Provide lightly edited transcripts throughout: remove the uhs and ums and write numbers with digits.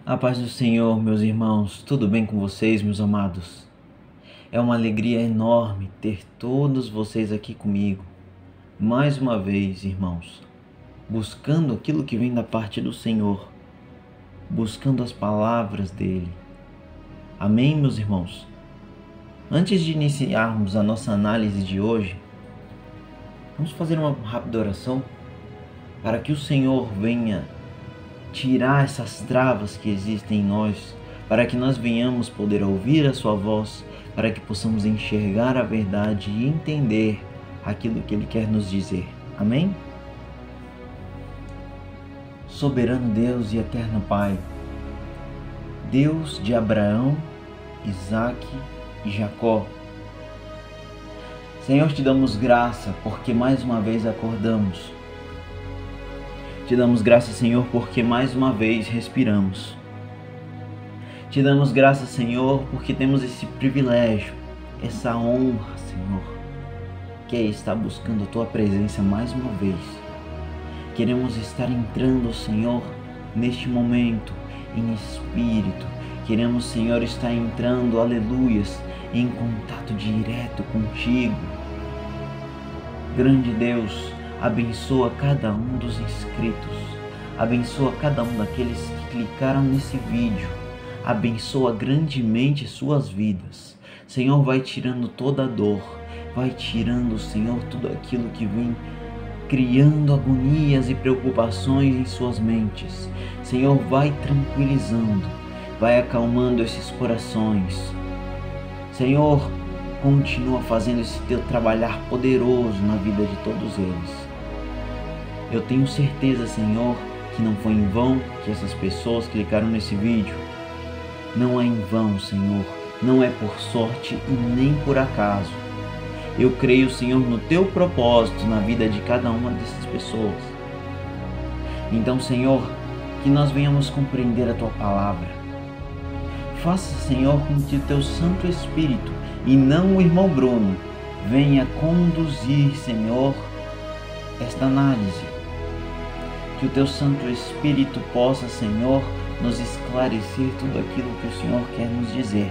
A paz do Senhor, meus irmãos, tudo bem com vocês, meus amados? É uma alegria enorme ter todos vocês aqui comigo. Mais uma vez, irmãos, buscando aquilo que vem da parte do Senhor, buscando as palavras dele. Amém, meus irmãos? Antes de iniciarmos a nossa análise de hoje, vamos fazer uma rápida oração para que o Senhor venha tirar essas travas que existem em nós, para que nós venhamos poder ouvir a sua voz, para que possamos enxergar a verdade e entender aquilo que ele quer nos dizer. Amém? Soberano Deus e eterno Pai, Deus de Abraão, Isaque e Jacó, Senhor, te damos graça porque mais uma vez acordamos. Te damos graça, Senhor, porque mais uma vez respiramos. Te damos graça, Senhor, porque temos esse privilégio, essa honra, Senhor, que é estar buscando a Tua presença mais uma vez. Queremos estar entrando, Senhor, neste momento, em espírito. Queremos, Senhor, estar entrando, aleluias, em contato direto contigo. Grande Deus, abençoa cada um dos inscritos, abençoa cada um daqueles que clicaram nesse vídeo, abençoa grandemente suas vidas. Senhor, vai tirando toda a dor, vai tirando, Senhor, tudo aquilo que vem criando agonias e preocupações em suas mentes. Senhor, vai tranquilizando, vai acalmando esses corações. Senhor, continua fazendo esse teu trabalhar poderoso na vida de todos eles. Eu tenho certeza, Senhor, que não foi em vão que essas pessoas clicaram nesse vídeo. Não é em vão, Senhor, não é por sorte e nem por acaso. Eu creio, Senhor, no teu propósito na vida de cada uma dessas pessoas. Então, Senhor, que nós venhamos compreender a tua palavra. Faça, Senhor, com que o teu Santo Espírito e não o irmão Bruno venha conduzir, Senhor, esta análise. Que o teu Santo Espírito possa, Senhor, nos esclarecer tudo aquilo que o Senhor quer nos dizer.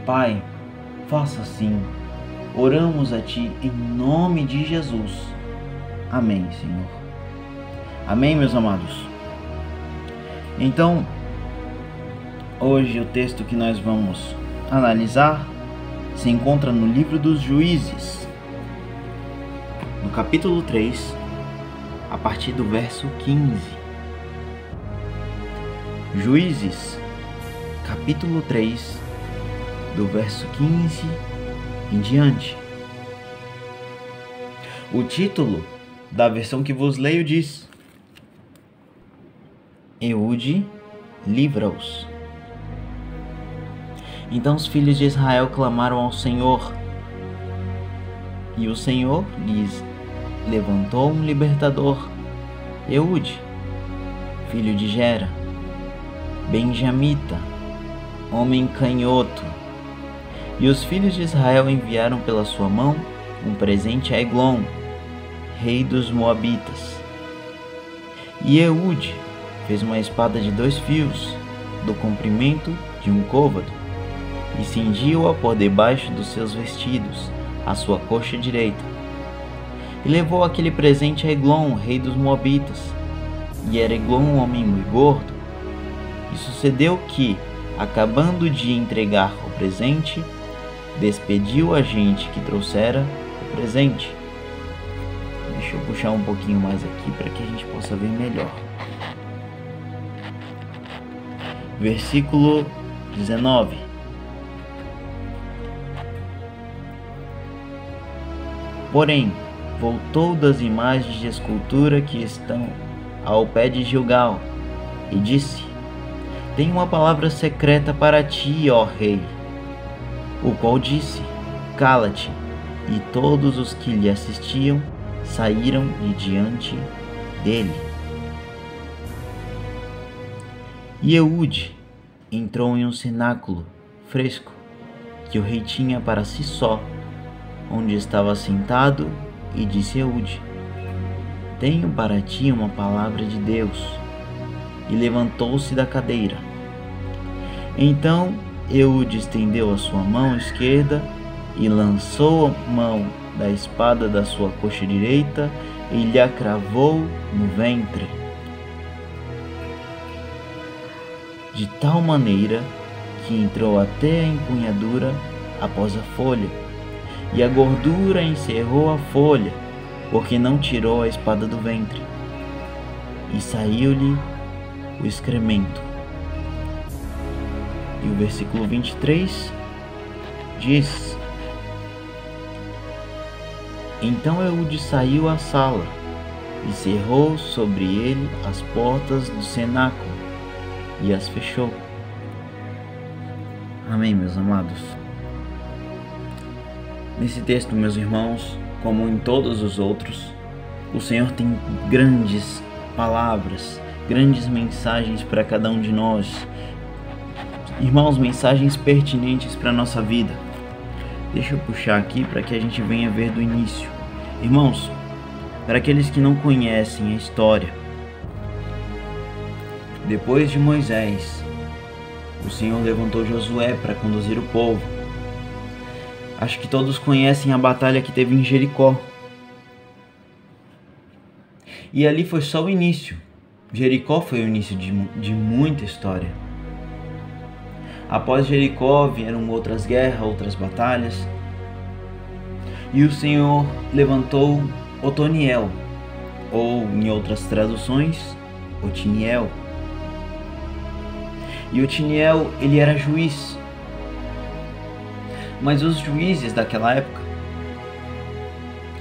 Pai, faça assim. Oramos a Ti em nome de Jesus. Amém, Senhor. Amém, meus amados. Então, hoje o texto que nós vamos analisar se encontra no livro dos Juízes, no capítulo 3, a partir do verso 15. Juízes, capítulo 3, do verso 15 em diante. O título da versão que vos leio diz: Eude livra-os. Então os filhos de Israel clamaram ao Senhor, e o Senhor lhes levantou um libertador, Eude, filho de Gera, benjamita, homem canhoto. E os filhos de Israel enviaram pela sua mão um presente a Eglon, rei dos Moabitas. E Eude fez uma espada de 2 fios, do comprimento de 1 côvado, e cingiu-a por debaixo dos seus vestidos, à sua coxa direita. E levou aquele presente a Eglon, rei dos Moabitas. E era Eglon um homem muito gordo. E sucedeu que, acabando de entregar o presente, despediu a gente que trouxera o presente. Deixa eu puxar um pouquinho mais aqui para que a gente possa ver melhor. Versículo 19. Porém, voltou das imagens de escultura que estão ao pé de Gilgal, e disse: Tenho uma palavra secreta para ti, ó rei. O qual disse: Cala-te. E todos os que lhe assistiam saíram de diante dele. E Eude entrou em um cenáculo fresco que o rei tinha para si só, onde estava sentado, e disse a Eude: Tenho para ti uma palavra de Deus. e levantou-se da cadeira. Então Eude estendeu a sua mão esquerda e lançou a mão da espada da sua coxa direita e lhe a cravou no ventre, de tal maneira que entrou até a empunhadura após a folha, e a gordura encerrou a folha, porque não tirou a espada do ventre, e saiu-lhe o excremento. E o versículo 23 diz: Então Eude saiu à sala e cerrou sobre ele as portas do cenáculo e as fechou. Amém, meus amados. Nesse texto, meus irmãos, como em todos os outros, o Senhor tem grandes palavras, grandes mensagens para cada um de nós. Irmãos, mensagens pertinentes para a nossa vida. Deixa eu puxar aqui para que a gente venha ver do início. Irmãos, para aqueles que não conhecem a história, depois de Moisés, o Senhor levantou Josué para conduzir o povo. Acho que todos conhecem a batalha que teve em Jericó. E ali foi só o início. Jericó foi o início de muita história. Após Jericó vieram outras guerras, outras batalhas. E o Senhor levantou Otoniel, ou em outras traduções, Otiniel. E Otiniel, ele era juiz. Mas os juízes daquela época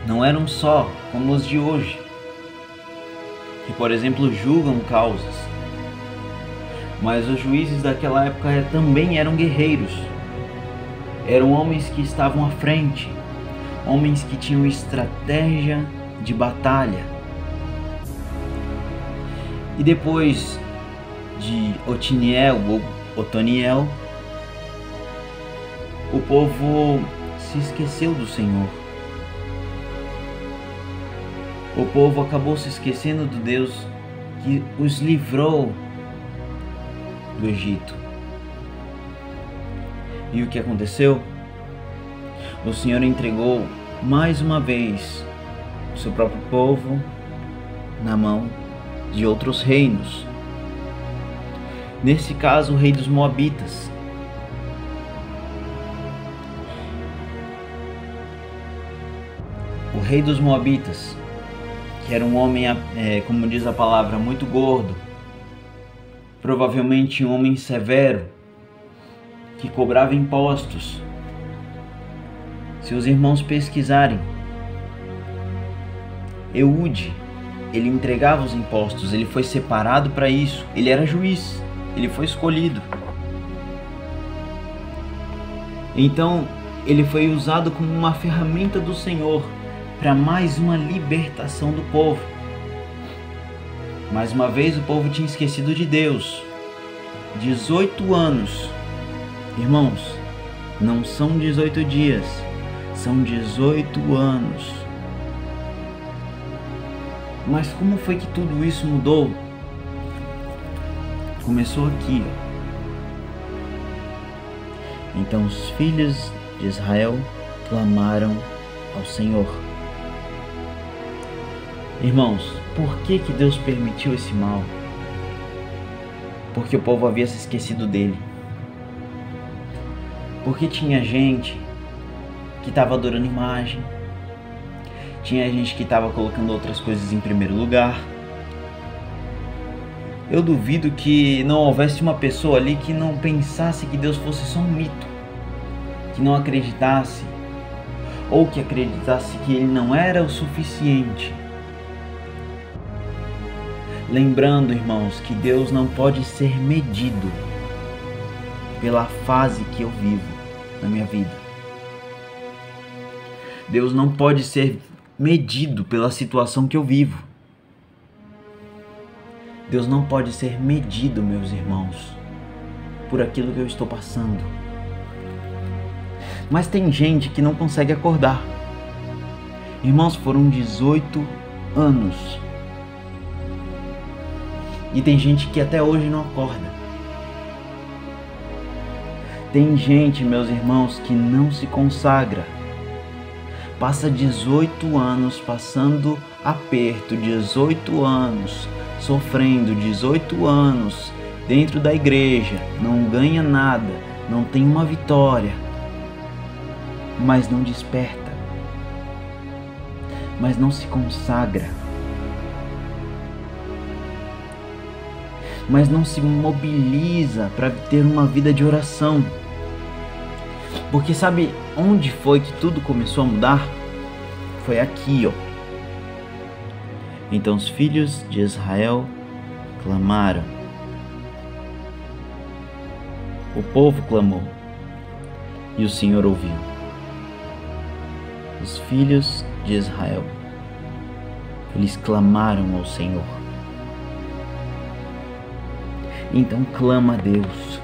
não eram só como os de hoje, que, por exemplo, julgam causas. Mas os juízes daquela época também eram guerreiros. Eram homens que estavam à frente, homens que tinham estratégia de batalha. E depois de Otiniel ou Otoniel, o povo se esqueceu do Senhor. O povo acabou se esquecendo do Deus que os livrou do Egito. E o que aconteceu? O Senhor entregou mais uma vez o seu próprio povo na mão de outros reinos. Nesse caso, o rei dos Moabitas. O rei dos Moabitas, que era um homem, como diz a palavra, muito gordo, provavelmente um homem severo, que cobrava impostos. Se os irmãos pesquisarem, Eude, ele entregava os impostos, ele foi separado para isso, ele era juiz, ele foi escolhido. Então, ele foi usado como uma ferramenta do Senhor para mais uma libertação do povo. Mais uma vez o povo tinha esquecido de Deus. 18 anos. Irmãos, não são 18 dias, são 18 anos. Mas como foi que tudo isso mudou? Começou aqui, ó. Então os filhos de Israel clamaram ao Senhor. Irmãos, por que Deus permitiu esse mal? Porque o povo havia se esquecido dele. Porque tinha gente que estava adorando imagem. Tinha gente que estava colocando outras coisas em primeiro lugar. Eu duvido que não houvesse uma pessoa ali que não pensasse que Deus fosse só um mito, que não acreditasse, ou que acreditasse que Ele não era o suficiente. Lembrando, irmãos, que Deus não pode ser medido pela fase que eu vivo na minha vida. Deus não pode ser medido pela situação que eu vivo. Deus não pode ser medido, meus irmãos, por aquilo que eu estou passando. Mas tem gente que não consegue acordar. Irmãos, foram 18 anos. E tem gente que até hoje não acorda. Tem gente, meus irmãos, que não se consagra. Passa 18 anos passando aperto, 18 anos sofrendo, 18 anos dentro da igreja, não ganha nada, não tem uma vitória, mas não desperta, mas não se consagra, mas não se mobiliza para ter uma vida de oração. Porque sabe onde foi que tudo começou a mudar? Foi aqui, ó. Então os filhos de Israel clamaram. O povo clamou e o Senhor ouviu. Os filhos de Israel, eles clamaram ao Senhor. Então clama a Deus.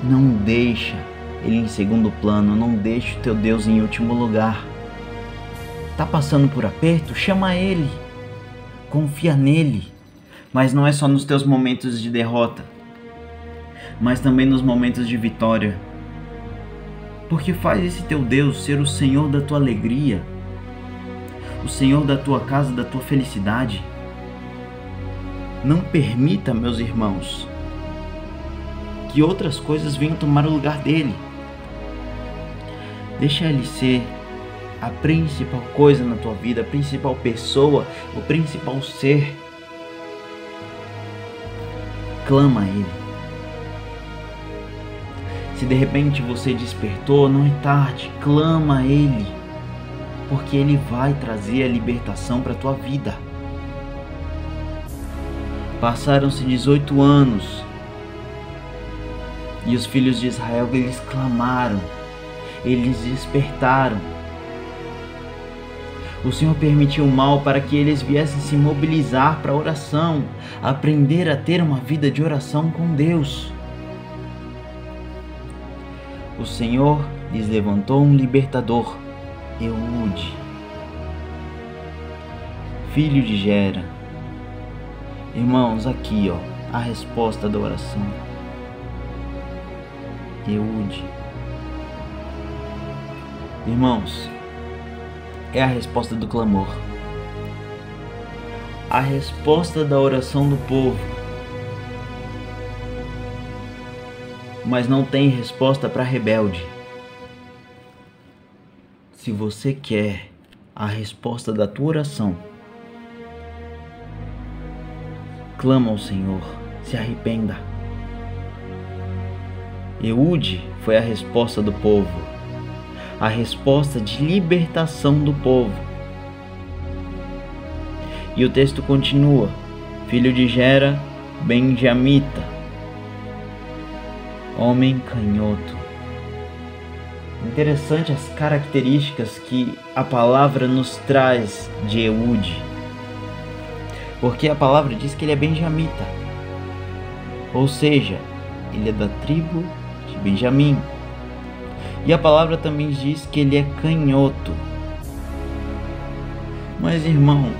Não deixa Ele em segundo plano, não deixa o teu Deus em último lugar. Tá passando por aperto? Chama Ele, confia nele. Mas não é só nos teus momentos de derrota, mas também nos momentos de vitória. Porque faz esse teu Deus ser o Senhor da tua alegria, o Senhor da tua casa, da tua felicidade. Não permita, meus irmãos, que outras coisas venham tomar o lugar dele. Deixa ele ser a principal coisa na tua vida, a principal pessoa, o principal ser. Clama a Ele. Se de repente você despertou, não é tarde, clama a Ele, porque Ele vai trazer a libertação para a tua vida. Passaram-se 18 anos e os filhos de Israel, eles clamaram, eles despertaram. O Senhor permitiu o mal para que eles viessem se mobilizar para a oração, aprender a ter uma vida de oração com Deus. O Senhor lhes levantou um libertador, Eude, filho de Gera. Irmãos, aqui ó, a resposta da oração. Eude. Irmãos, é a resposta do clamor, a resposta da oração do povo. Mas não tem resposta para rebelde. Se você quer a resposta da tua oração, clama ao Senhor, se arrependa. Eude foi a resposta do povo, a resposta de libertação do povo. E o texto continua: filho de Gera, benjamita, homem canhoto. Interessante as características que a palavra nos traz de Eude, porque a palavra diz que ele é benjamita, ou seja, ele é da tribo de Benjamim. E a palavra também diz que ele é canhoto. Mas irmão,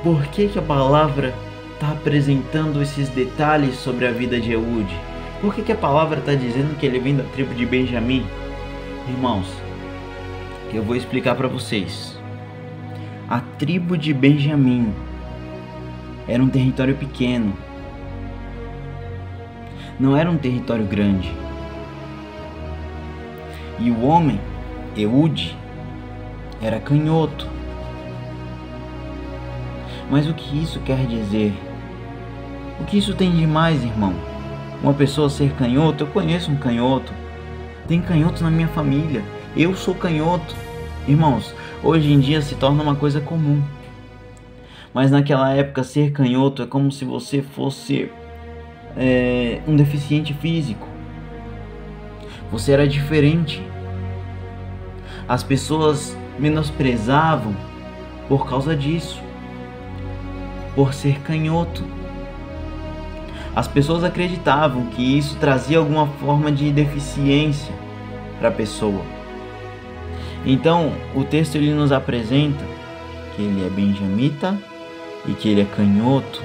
por que a palavra está apresentando esses detalhes sobre a vida de Eude? Por que a palavra está dizendo que ele vem da tribo de Benjamim? Irmãos, eu vou explicar para vocês. A tribo de Benjamim era um território pequeno, não era um território grande. E o homem, Eude, era canhoto. Mas o que isso quer dizer? O que isso tem de mais, irmão? Uma pessoa ser canhoto? Eu conheço um canhoto. Tem canhotos na minha família. Eu sou canhoto. Irmãos, hoje em dia se torna uma coisa comum. Mas naquela época ser canhoto é como se você fosse um deficiente físico. Você era diferente. As pessoas menosprezavam por causa disso, por ser canhoto. As pessoas acreditavam que isso trazia alguma forma de deficiência para a pessoa. Então, o texto ele nos apresenta que ele é benjamita e que ele é canhoto.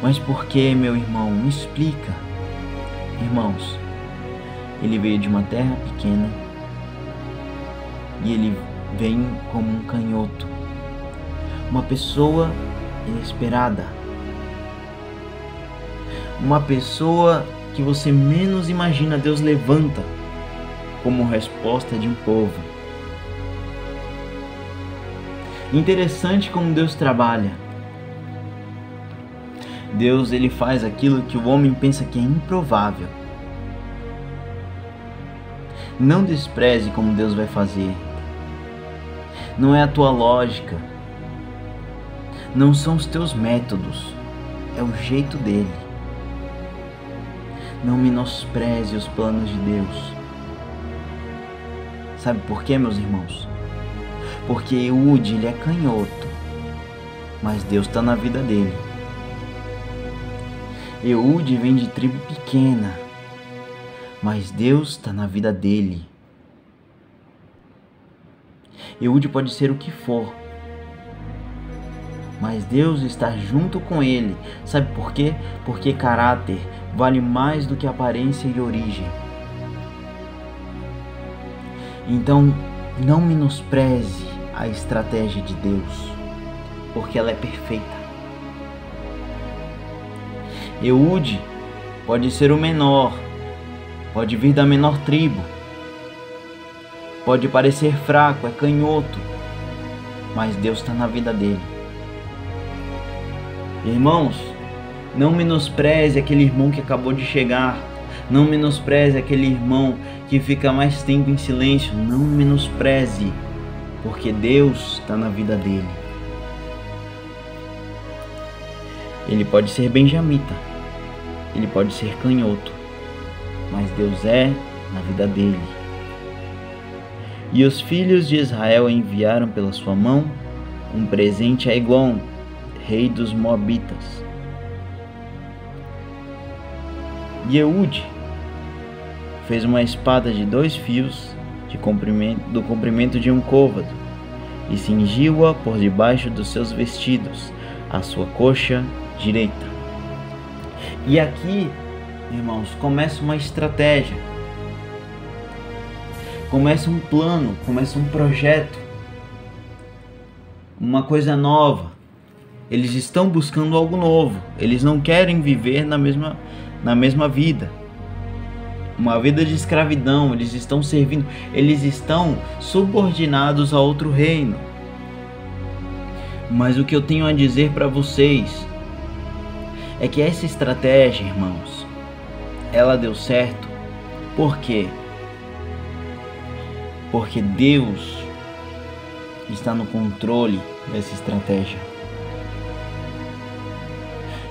Mas por que, meu irmão? Me explica. Irmãos, ele veio de uma terra pequena e ele vem como um canhoto, uma pessoa inesperada, uma pessoa que você menos imagina. Deus levanta como resposta de um povo. Interessante como Deus trabalha. Deus, ele faz aquilo que o homem pensa que é improvável. Não despreze como Deus vai fazer. Não é a tua lógica, não são os teus métodos, é o jeito dele. Não menospreze os planos de Deus. Sabe por quê, meus irmãos? Porque Eude, ele é canhoto, mas Deus está na vida dele. Eude vem de tribo pequena, mas Deus está na vida dele. Eude pode ser o que for, mas Deus está junto com ele. Sabe por quê? Porque caráter vale mais do que aparência e origem. Então, não menospreze a estratégia de Deus, porque ela é perfeita. Eude pode ser o menor, pode vir da menor tribo, pode parecer fraco, é canhoto, mas Deus está na vida dele. Irmãos, não menospreze aquele irmão que acabou de chegar. Não menospreze aquele irmão que fica mais tempo em silêncio. Não menospreze, porque Deus está na vida dele. Ele pode ser benjamita, ele pode ser canhoto, mas Deus é na vida dele. E os filhos de Israel enviaram pela sua mão um presente a Eglon, rei dos Moabitas. E Eude fez uma espada de 2 fios do comprimento de um côvado e cingiu-a por debaixo dos seus vestidos, à sua coxa direita. E aqui, irmãos, começa uma estratégia, começa um plano, começa um projeto, uma coisa nova. Eles estão buscando algo novo. Eles não querem viver na mesma vida, uma vida de escravidão. Eles estão servindo, eles estão subordinados a outro reino. Mas o que eu tenho a dizer para vocês é que essa estratégia, irmãos, ela deu certo. Por quê? Porque Deus está no controle dessa estratégia.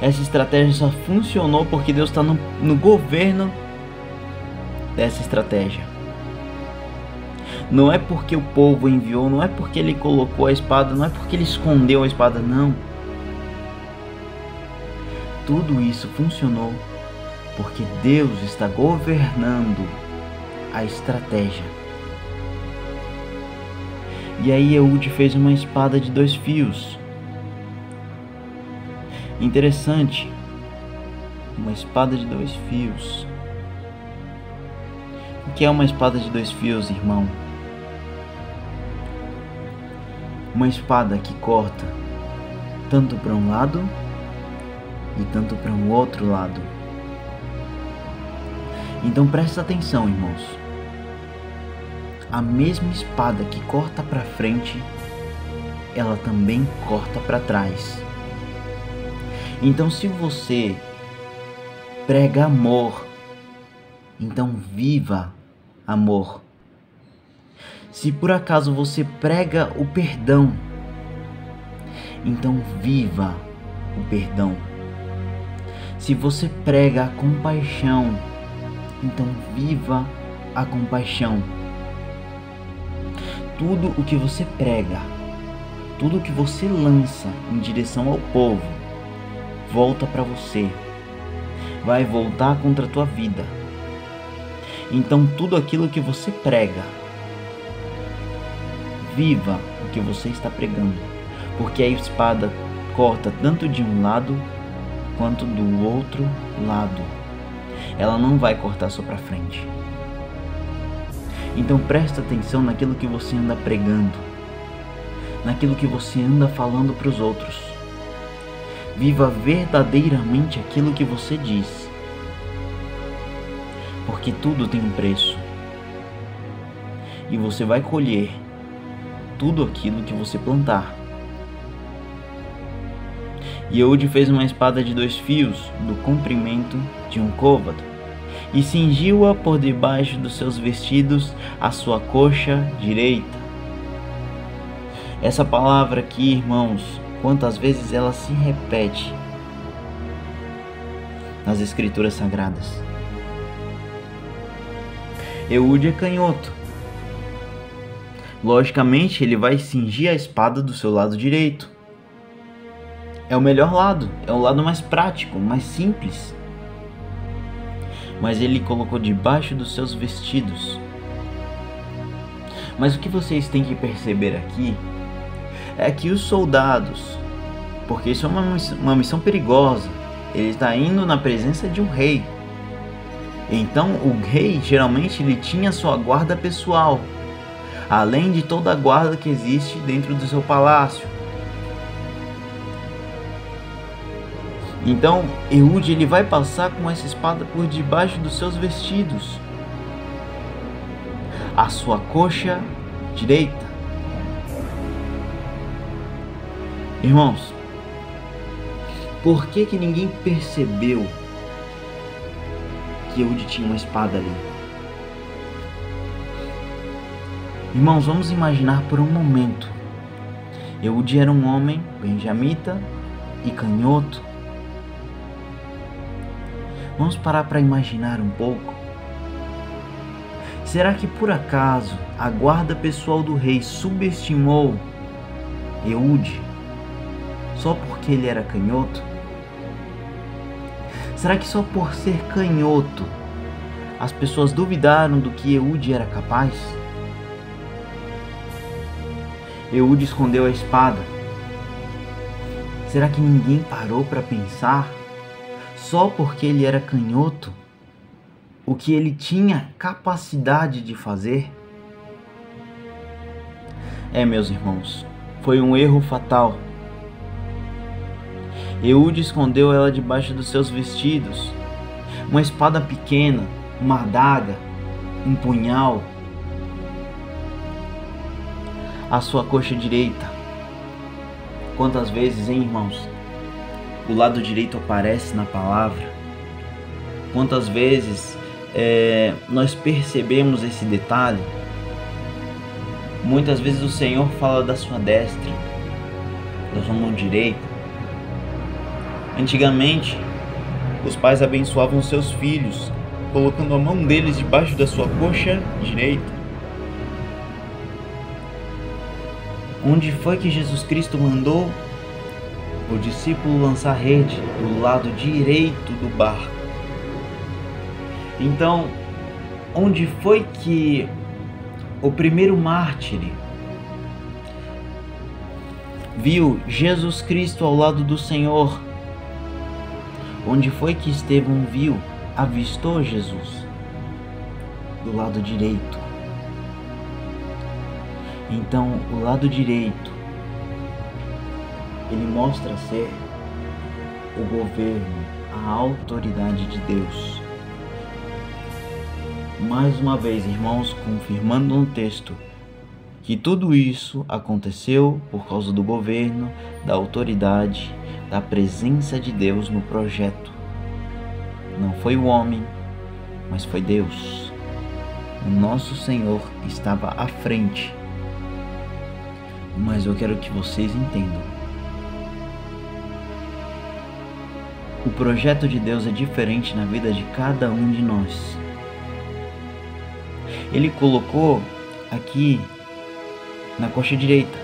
Essa estratégia só funcionou porque Deus está no governo dessa estratégia. Não é porque o povo enviou, não é porque ele colocou a espada, não é porque ele escondeu a espada, não. Tudo isso funcionou porque Deus está governando a estratégia. E aí Eude fez uma espada de 2 fios. Interessante, uma espada de 2 fios. O que é uma espada de 2 fios, irmão? Uma espada que corta tanto para um lado e tanto para um outro lado. Então presta atenção, irmãos. A mesma espada que corta para frente, ela também corta para trás. Então, se você prega amor, então viva amor. Se por acaso você prega o perdão, então viva o perdão. Se você prega a compaixão, então viva a compaixão. Tudo o que você prega, tudo o que você lança em direção ao povo, volta para você, vai voltar contra a tua vida. Então tudo aquilo que você prega, viva o que você está pregando, porque a espada corta tanto de um lado quanto do outro lado. Ela não vai cortar só para frente. Então presta atenção naquilo que você anda pregando, naquilo que você anda falando para os outros. Viva verdadeiramente aquilo que você diz, porque tudo tem um preço, e você vai colher tudo aquilo que você plantar. E Eude fez uma espada de 2 fios, do comprimento de um côvado, e cingiu-a por debaixo dos seus vestidos à sua coxa direita. Essa palavra aqui, irmãos, quantas vezes ela se repete nas Escrituras Sagradas. Eude é canhoto. Logicamente, ele vai cingir a espada do seu lado direito. É o melhor lado, é o lado mais prático, mais simples. Mas ele colocou debaixo dos seus vestidos. Mas o que vocês têm que perceber aqui é que os soldados, porque isso é uma missão perigosa, ele está indo na presença de um rei. Então o rei geralmente ele tinha sua guarda pessoal, além de toda a guarda que existe dentro do seu palácio. Então Eude ele vai passar com essa espada por debaixo dos seus vestidos, à sua coxa direita. Irmãos, por que ninguém percebeu que Eude tinha uma espada ali? Irmãos, vamos imaginar por um momento. Eude era um homem benjamita e canhoto. Vamos parar para imaginar um pouco. Será que por acaso a guarda pessoal do rei subestimou Eude só porque ele era canhoto? Será que só por ser canhoto as pessoas duvidaram do que Eude era capaz? Eude escondeu a espada. Será que ninguém parou para pensar, só porque ele era canhoto, o que ele tinha capacidade de fazer? Meus irmãos, foi um erro fatal. Eude escondeu ela debaixo dos seus vestidos. Uma espada pequena, uma adaga, um punhal, à sua coxa direita. Quantas vezes, hein, irmãos, o lado direito aparece na palavra? Quantas vezes nós percebemos esse detalhe? Muitas vezes o Senhor fala da sua destra, da sua mão direita. Antigamente, os pais abençoavam seus filhos, colocando a mão deles debaixo da sua coxa direita. Onde foi que Jesus Cristo mandou o discípulo lançar rede? Do lado direito do barco. Então, onde foi que o primeiro mártir viu Jesus Cristo ao lado do Senhor? Onde foi que Estevão avistou Jesus? Do lado direito. Então, o lado direito, ele mostra ser o governo, a autoridade de Deus. Mais uma vez, irmãos, confirmando no texto que tudo isso aconteceu por causa do governo, da autoridade, da presença de Deus no projeto. Não foi o homem, mas foi Deus. O nosso Senhor estava à frente. Mas eu quero que vocês entendam. O projeto de Deus é diferente na vida de cada um de nós. Ele colocou aqui na coxa direita.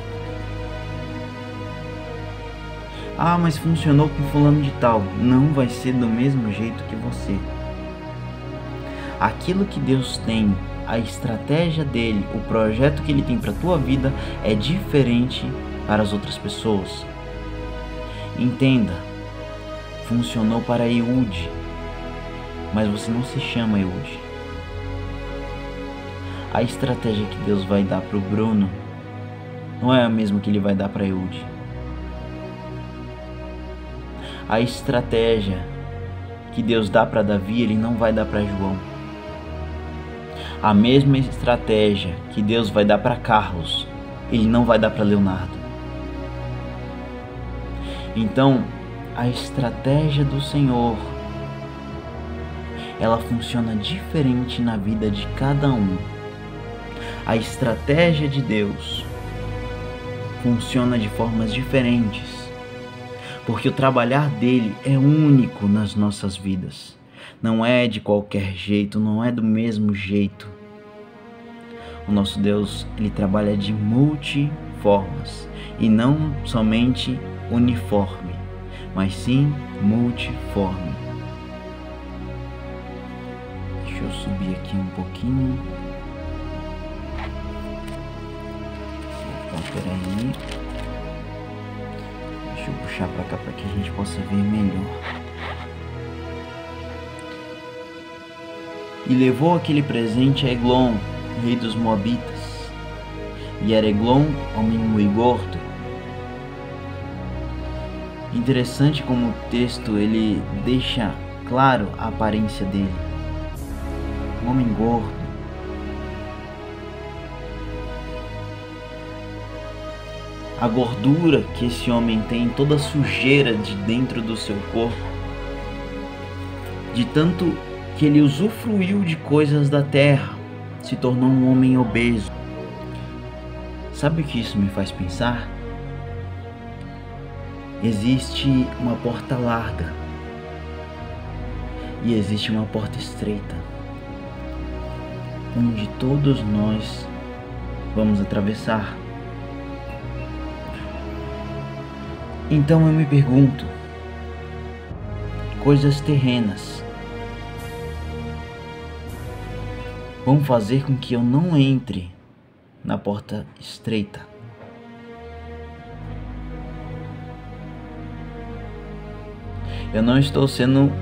Ah, mas funcionou com fulano de tal. Não vai ser do mesmo jeito que você. Aquilo que Deus tem, a estratégia dele, o projeto que ele tem para a tua vida é diferente para as outras pessoas. Entenda, funcionou para Ehud, mas você não se chama Ehud. A estratégia que Deus vai dar para o Bruno não é a mesma que ele vai dar para Ehud. A estratégia que Deus dá para Davi, ele não vai dar para João. A mesma estratégia que Deus vai dar para Carlos, ele não vai dar para Leonardo. Então, a estratégia do Senhor, ela funciona diferente na vida de cada um. A estratégia de Deus funciona de formas diferentes, porque o trabalhar dele é único nas nossas vidas. Não é de qualquer jeito, não é do mesmo jeito. O nosso Deus, ele trabalha de multiformas e não somente uniforme, mas sim multiforme. Deixa eu subir aqui um pouquinho. Opa, peraí. Deixa eu puxar pra cá para que a gente possa ver melhor. E levou aquele presente a Eglon, rei dos Moabitas. E era Eglon homem muito gordo. Interessante como o texto ele deixa claro a aparência dele. Um homem gordo. A gordura que esse homem tem, toda a sujeira de dentro do seu corpo, de tanto que ele usufruiu de coisas da terra, se tornou um homem obeso. Sabe o que isso me faz pensar? Existe uma porta larga e existe uma porta estreita, onde todos nós vamos atravessar. Então eu me pergunto, coisas terrenas vão fazer com que eu não entre na porta estreita? Eu não estou sendo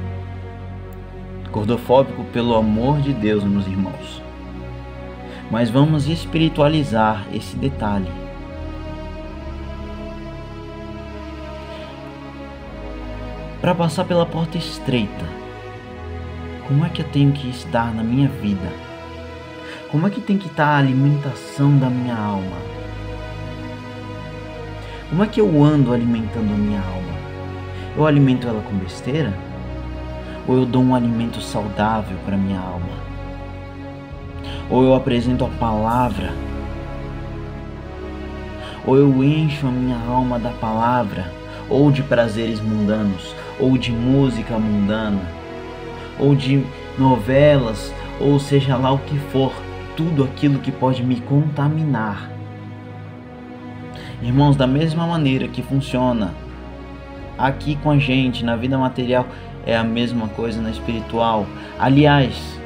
gordofóbico, pelo amor de Deus, meus irmãos. Mas vamos espiritualizar esse detalhe. Para passar pela porta estreita, como é que eu tenho que estar na minha vida? Como é que tem que estar a alimentação da minha alma? Como é que eu ando alimentando a minha alma? Eu alimento ela com besteira? Ou eu dou um alimento saudável para minha alma? Ou eu apresento a palavra? Ou eu encho a minha alma da palavra? Ou de prazeres mundanos? Ou de música mundana? Ou de novelas? Ou seja lá o que for, tudo aquilo que pode me contaminar. Irmãos, da mesma maneira que funciona aqui com a gente na vida material, é a mesma coisa na espiritual. Aliás,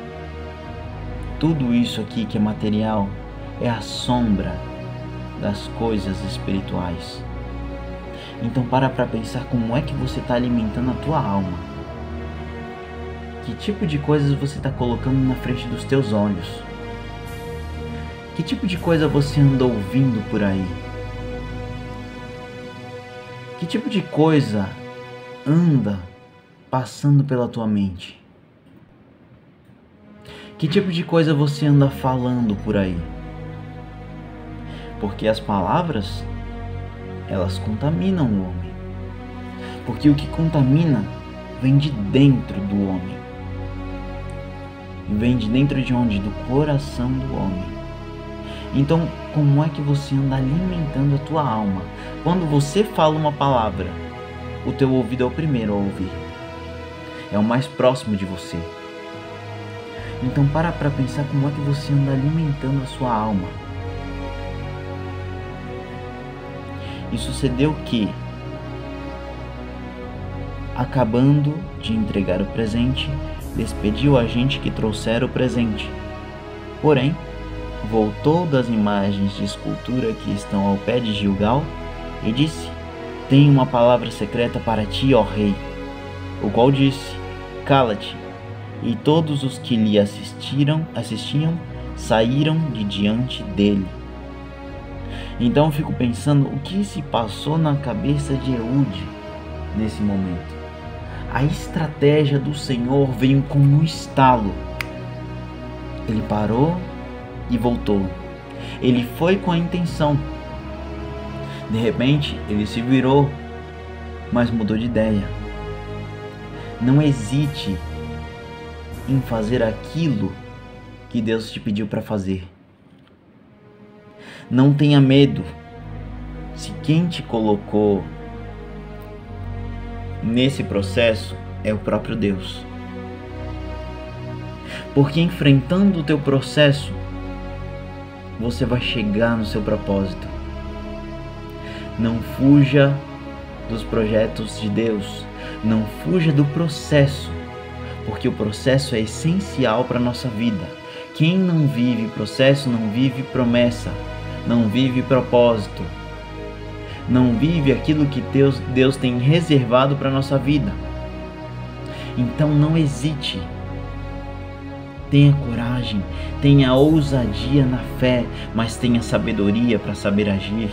tudo isso aqui que é material é a sombra das coisas espirituais. Então para pensar como é que você está alimentando a tua alma. Que tipo de coisas você está colocando na frente dos teus olhos? Que tipo de coisa você anda ouvindo por aí? Que tipo de coisa anda passando pela tua mente? Que tipo de coisa você anda falando por aí? Porque as palavras, elas contaminam o homem. Porque o que contamina vem de dentro do homem. Vem de dentro de onde? Do coração do homem. Então, como é que você anda alimentando a tua alma? Quando você fala uma palavra, o teu ouvido é o primeiro a ouvir. É o mais próximo de você. Então, para pensar como é que você anda alimentando a sua alma. E sucedeu que, acabando de entregar o presente, despediu a gente que trouxera o presente. Porém, voltou das imagens de escultura que estão ao pé de Gilgal e disse: tenho uma palavra secreta para ti, ó rei, o qual disse: cala-te. E todos os que lhe assistiam saíram de diante dele. Então eu fico pensando o que se passou na cabeça de Eude nesse momento. A estratégia do Senhor veio como um estalo. Ele parou e voltou. Ele foi com a intenção. De repente, ele se virou, mas mudou de ideia. Não hesite em fazer aquilo que Deus te pediu para fazer. Não tenha medo. Se quem te colocou nesse processo é o próprio Deus. Porque enfrentando o teu processo, você vai chegar no seu propósito. Não fuja dos projetos de Deus. Não fuja do processo, porque o processo é essencial para a nossa vida. Quem não vive processo não vive promessa, não vive propósito, não vive aquilo que Deus tem reservado para a nossa vida. Então não hesite. Tenha coragem, tenha ousadia na fé, mas tenha sabedoria para saber agir.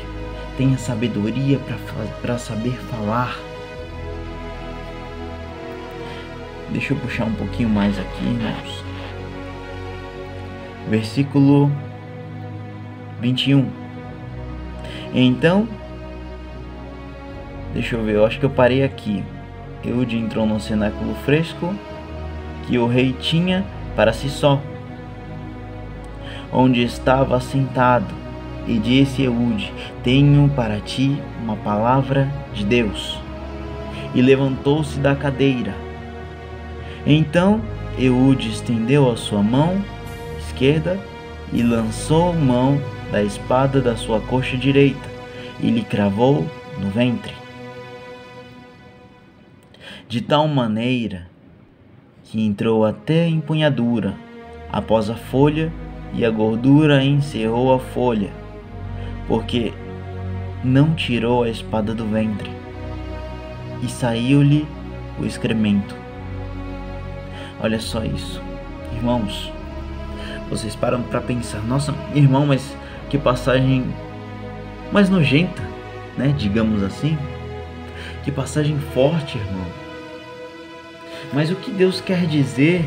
Tenha sabedoria para saber falar. Deixa eu puxar um pouquinho mais aqui, irmãos. Versículo 21. Então, deixa eu ver, eu acho que eu parei aqui. Eude entrou num cenáculo fresco que o rei tinha para si só, onde estava assentado, e disse Eude: tenho para ti uma palavra de Deus. E levantou-se da cadeira. Então Eude estendeu a sua mão esquerda e lançou mão da espada da sua coxa direita e lhe cravou no ventre, de tal maneira que entrou até a empunhadura, após a folha, e a gordura encerrou a folha, porque não tirou a espada do ventre, e saiu-lhe o excremento. Olha só isso, irmãos. Vocês param para pensar: nossa, irmão, mas que passagem mais nojenta, né? Digamos assim. Que passagem forte, irmão. Mas o que Deus quer dizer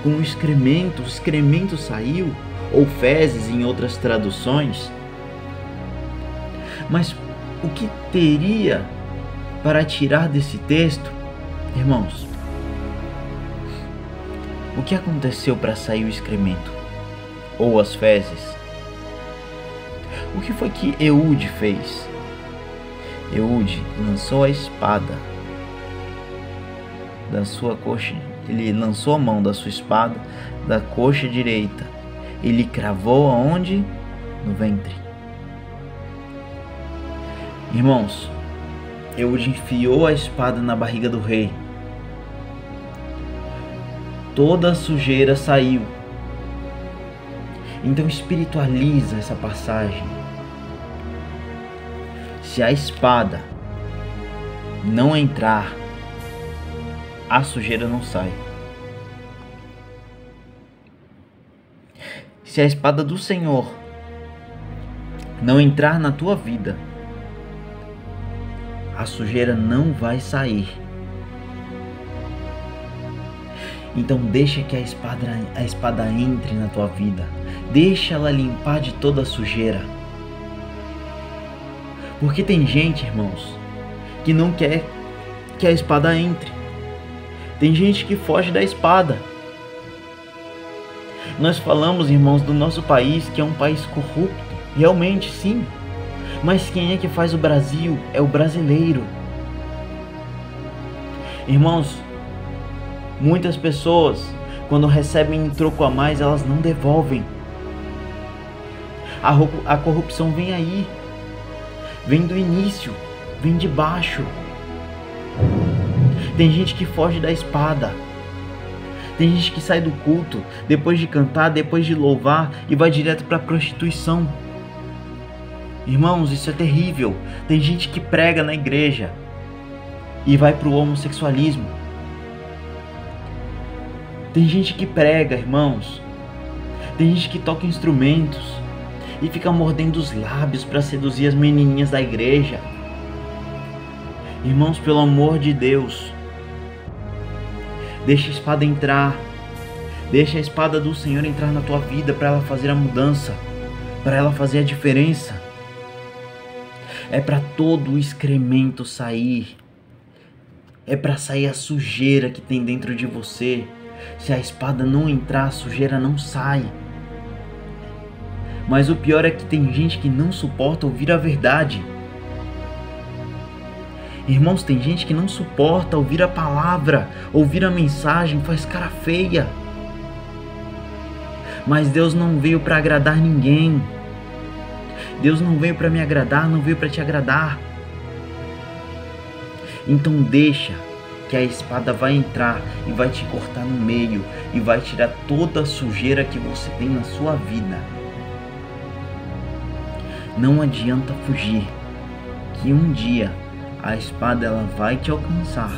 com o excremento? O excremento saiu, ou fezes em outras traduções. Mas o que teria para tirar desse texto, irmãos? O que aconteceu para sair o excremento? Ou as fezes? O que foi que Eude fez? Eude lançou a espada da sua coxa. Ele lançou a mão da sua espada da coxa direita. Ele cravou aonde? No ventre. Irmãos, Eude enfiou a espada na barriga do rei. Toda a sujeira saiu. Então espiritualiza essa passagem. Se a espada não entrar, a sujeira não sai. Se a espada do Senhor não entrar na tua vida, a sujeira não vai sair. Então deixa que a espada entre na tua vida. Deixa ela limpar de toda a sujeira. Porque tem gente, irmãos, que não quer que a espada entre. Tem gente que foge da espada. Nós falamos, irmãos, do nosso país, que é um país corrupto. Realmente, sim. Mas quem é que faz o Brasil? É o brasileiro. Irmãos, muitas pessoas, quando recebem um troco a mais, elas não devolvem. A corrupção vem aí. Vem do início. Vem de baixo. Tem gente que foge da espada. Tem gente que sai do culto, depois de cantar, depois de louvar, e vai direto para a prostituição. Irmãos, isso é terrível. Tem gente que prega na igreja e vai para o homossexualismo. Tem gente que prega, irmãos. Tem gente que toca instrumentos e fica mordendo os lábios para seduzir as menininhas da igreja. Irmãos, pelo amor de Deus, deixa a espada entrar. Deixa a espada do Senhor entrar na tua vida para ela fazer a mudança, para ela fazer a diferença. É para todo o excremento sair. É para sair a sujeira que tem dentro de você. Se a espada não entrar, a sujeira não sai. Mas o pior é que tem gente que não suporta ouvir a verdade. Irmãos, tem gente que não suporta ouvir a palavra, ouvir a mensagem, faz cara feia. Mas Deus não veio para agradar ninguém. Deus não veio para me agradar, não veio para te agradar. Então deixa que a espada vai entrar e vai te cortar no meio e vai tirar toda a sujeira que você tem na sua vida. Não adianta fugir, que um dia a espada ela vai te alcançar.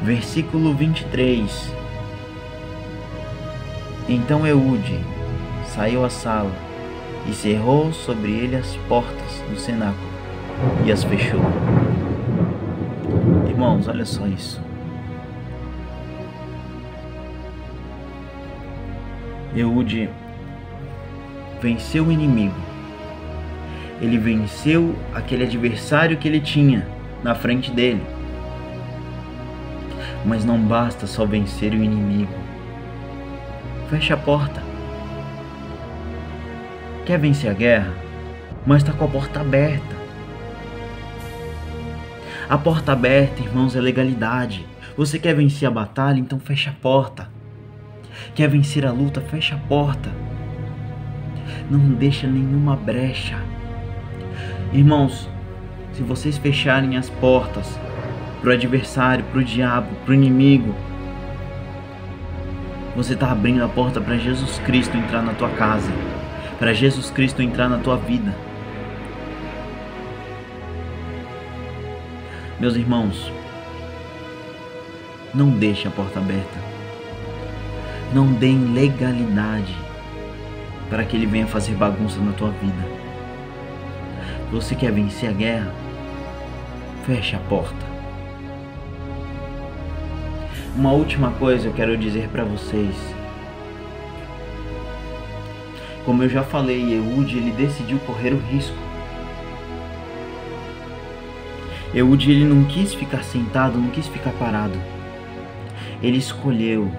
Versículo 23. Então Eude saiu à sala e cerrou sobre ele as portas do cenáculo e as fechou. Irmãos, olha só isso. Eude venceu o inimigo. Ele venceu aquele adversário que ele tinha na frente dele. Mas não basta só vencer o inimigo. Fecha a porta. Quer vencer a guerra? Mas está com a porta aberta. A porta aberta, irmãos, é legalidade. Você quer vencer a batalha? Então fecha a porta. Quer vencer a luta? Fecha a porta. Não deixa nenhuma brecha. Irmãos, se vocês fecharem as portas para o adversário, para o diabo, para o inimigo, você está abrindo a porta para Jesus Cristo entrar na tua casa, para Jesus Cristo entrar na tua vida. Meus irmãos, não deixe a porta aberta. Não deem legalidade para que ele venha fazer bagunça na tua vida. Você quer vencer a guerra? Feche a porta. Uma última coisa eu quero dizer para vocês. Como eu já falei, Eude ele decidiu correr o risco. Eude ele não quis ficar sentado, não quis ficar parado. Ele escolheu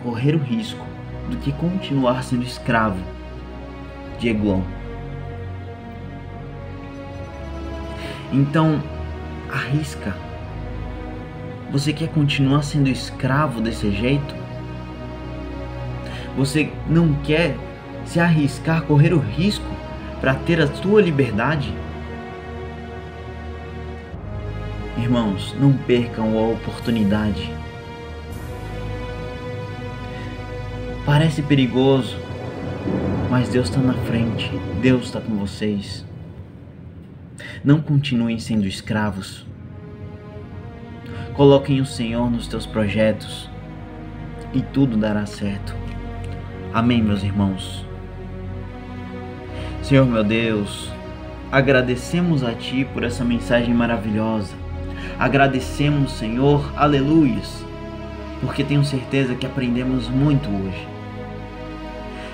correr o risco do que continuar sendo escravo de Eglon. Então, arrisca. Você quer continuar sendo escravo desse jeito? Você não quer se arriscar, correr o risco para ter a sua liberdade? Irmãos, não percam a oportunidade. Parece perigoso, mas Deus está na frente. Deus está com vocês. Não continuem sendo escravos. Coloquem o Senhor nos teus projetos e tudo dará certo. Amém, meus irmãos. Senhor meu Deus, agradecemos a Ti por essa mensagem maravilhosa. Agradecemos, Senhor, aleluias, porque tenho certeza que aprendemos muito hoje.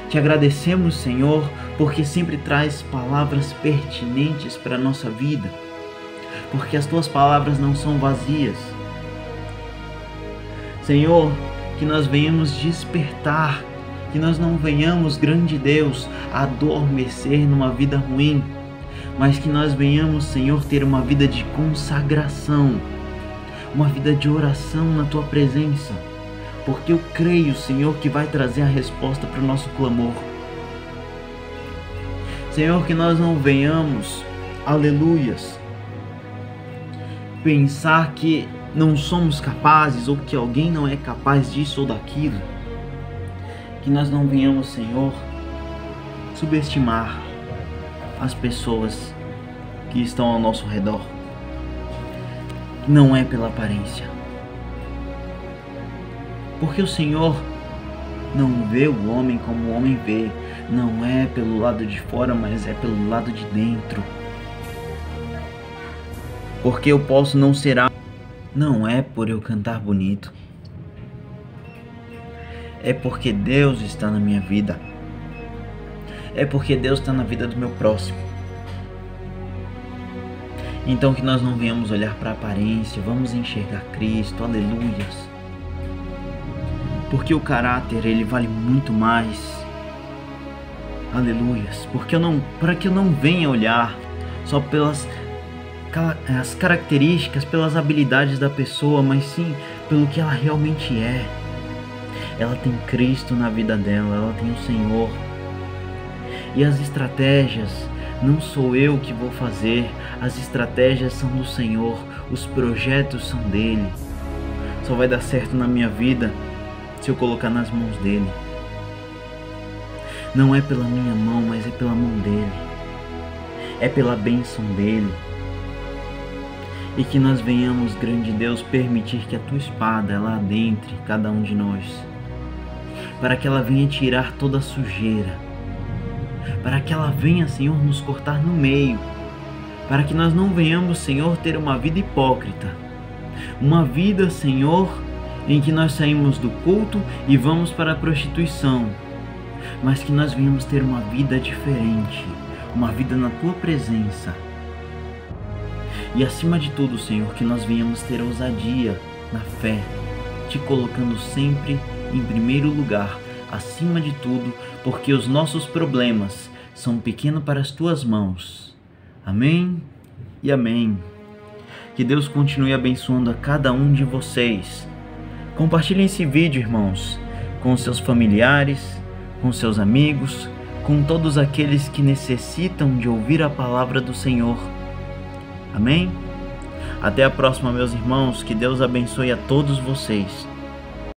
Te agradecemos, Senhor, porque sempre traz palavras pertinentes para a nossa vida, porque as Tuas palavras não são vazias. Senhor, que nós venhamos despertar, que nós não venhamos, grande Deus, adormecer numa vida ruim, mas que nós venhamos, Senhor, ter uma vida de consagração, uma vida de oração na Tua presença, porque eu creio, Senhor, que vai trazer a resposta para o nosso clamor. Senhor, que nós não venhamos, aleluias, pensar que não somos capazes ou que alguém não é capaz disso ou daquilo. Que nós não venhamos, Senhor, subestimar as pessoas que estão ao nosso redor. Não é pela aparência. Porque o Senhor não vê o homem como o homem vê. Não é pelo lado de fora, mas é pelo lado de dentro. Porque eu posso não ser algo. Não é por eu cantar bonito. É porque Deus está na minha vida. É porque Deus está na vida do meu próximo. Então que nós não venhamos olhar para a aparência, vamos enxergar Cristo, aleluias. Porque o caráter, ele vale muito mais, aleluias. Para que eu não venha olhar só pelas as características, pelas habilidades da pessoa, mas sim pelo que ela realmente é. Ela tem Cristo na vida dela, ela tem o Senhor. E as estratégias, não sou eu que vou fazer, as estratégias são do Senhor, os projetos são dele. Só vai dar certo na minha vida se eu colocar nas mãos dele. Não é pela minha mão, mas é pela mão dele. É pela bênção dele. E que nós venhamos, grande Deus, permitir que a tua espada ela adentre cada um de nós, para que ela venha tirar toda a sujeira, para que ela venha, Senhor, nos cortar no meio, para que nós não venhamos, Senhor, ter uma vida hipócrita, uma vida, Senhor, em que nós saímos do culto e vamos para a prostituição, mas que nós venhamos ter uma vida diferente, uma vida na tua presença. E acima de tudo, Senhor, que nós venhamos ter ousadia na fé, te colocando sempre em primeiro lugar, acima de tudo, porque os nossos problemas são pequenos para as tuas mãos. Amém e amém. Que Deus continue abençoando a cada um de vocês. Compartilhem esse vídeo, irmãos, com seus familiares, com seus amigos, com todos aqueles que necessitam de ouvir a palavra do Senhor. Amém? Até a próxima, meus irmãos. Que Deus abençoe a todos vocês.